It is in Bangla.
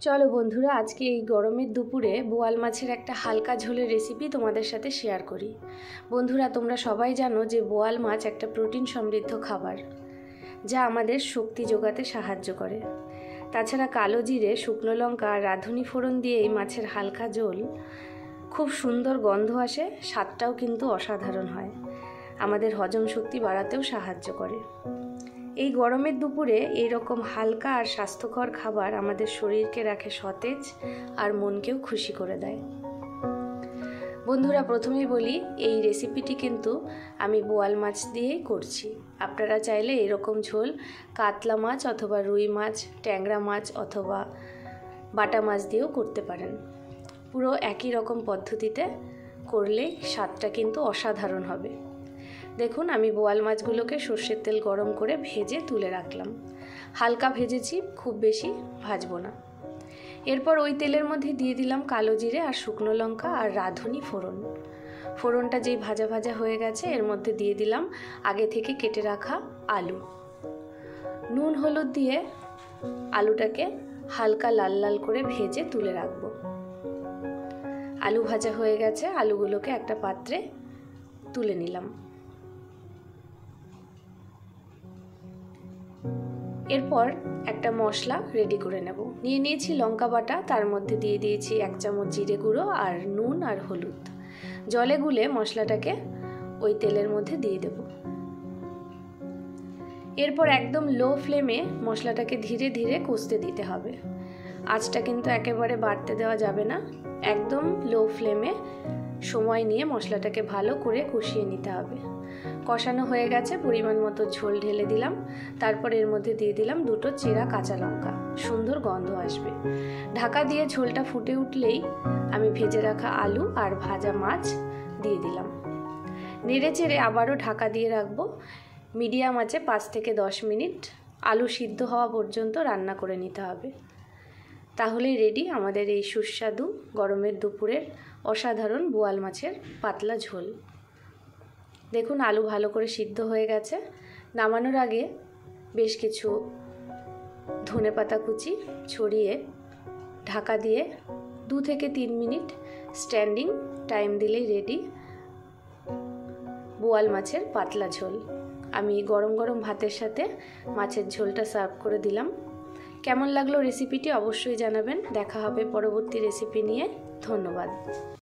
চলো বন্ধুরা, আজকে এই গরমের দুপুরে বোয়াল মাছের একটা হালকা ঝোলের রেসিপি তোমাদের সাথে শেয়ার করি। বন্ধুরা, তোমরা সবাই জানো যে বোয়াল মাছ একটা প্রোটিন সমৃদ্ধ খাবার, যা আমাদের শক্তি যোগাতে সাহায্য করে। তাছাড়া কালো জিরে, শুকনো লঙ্কা আর রাঁধুনি ফোড়ন দিয়ে এই মাছের হালকা ঝোল খুব সুন্দর গন্ধ আসে, স্বাদটাও কিন্তু অসাধারণ হয়, আমাদের হজম শক্তি বাড়াতেও সাহায্য করে। এই গরমের দুপুরে এইরকম হালকা আর স্বাস্থ্যকর খাবার আমাদের শরীরকে রাখে সতেজ আর মনকেও খুশি করে দেয়। বন্ধুরা, প্রথমেই বলি, এই রেসিপিটি কিন্তু আমি বোয়াল মাছ দিয়েই করছি। আপনারা চাইলে এরকম ঝোল কাতলা মাছ অথবা রুই মাছ, ট্যাংরা মাছ অথবা বাটা মাছ দিয়েও করতে পারেন। পুরো একই রকম পদ্ধতিতে করলে স্বাদটা কিন্তু অসাধারণ হবে। দেখুন, আমি বোয়াল মাছগুলোকে সর্ষের তেল গরম করে ভেজে তুলে রাখলাম। হালকা ভেজেছি, খুব বেশি ভাজবো না। এরপর ওই তেলের মধ্যে দিয়ে দিলাম কালো জিরে আর শুকনো লঙ্কা আর রাঁধুনি ফোড়ন। ফোড়নটা যেই ভাজা ভাজা হয়ে গেছে, এর মধ্যে দিয়ে দিলাম আগে থেকে কেটে রাখা আলু। নুন হলুদ দিয়ে আলুটাকে হালকা লাল লাল করে ভেজে তুলে রাখবো। আলু ভাজা হয়ে গেছে, আলুগুলোকে একটা পাত্রে তুলে নিলাম। এরপর একটা মশলা রেডি করে নেব। নিয়েছি লঙ্কা বাটা, তার মধ্যে দিয়ে দিয়েছি 1 চামচ জিরে গুঁড়ো আর নুন আর হলুদ। জলে গুলে মশলাটাকে ওই তেলের মধ্যে দিয়ে দেব। এরপর একদম লো ফ্লেমে মশলাটাকে ধীরে ধীরে কষতে দিতে হবে। আঁচটা কিন্তু একেবারে বাড়তে দেওয়া যাবে না, একদম লো ফ্লেমে সময় নিয়ে মশলাটাকে ভালো করে কষিয়ে নিতে হবে। কষানো হয়ে গেছে, পরিমাণ মতো ঝোল ঢেলে দিলাম। তারপর এর মধ্যে দিয়ে দিলাম 2টো চেরা কাঁচা লঙ্কা, সুন্দর গন্ধ আসবে। ঢাকা দিয়ে ঝোলটা ফুটে উঠলেই আমি ভেজে রাখা আলু আর ভাজা মাছ দিয়ে দিলাম। নেড়ে চেড়ে আবারও ঢাকা দিয়ে রাখবো। মিডিয়াম আঁচে 5 থেকে 10 মিনিট আলু সিদ্ধ হওয়া পর্যন্ত রান্না করে নিতে হবে। তাহলেই রেডি আমাদের এই সুস্বাদু গরমের দুপুরের অসাধারণ বোয়াল মাছের পাতলা ঝোল। দেখুন, আলু ভালো করে সিদ্ধ হয়ে গেছে। নামানোর আগে বেশ কিছু ধনেপাতা কুচি ছড়িয়ে ঢাকা দিয়ে 2 থেকে 3 মিনিট স্ট্যান্ডিং টাইম দিলেই রেডি বোয়াল মাছের পাতলা ঝোল। আমি গরম গরম ভাতের সাথে মাছের ঝোলটা সার্ভ করে দিলাম। কেমন লাগলো রেসিপিটি অবশ্যই জানাবেন। দেখা হবে পরবর্তী রেসিপি নিয়ে। ধন্যবাদ।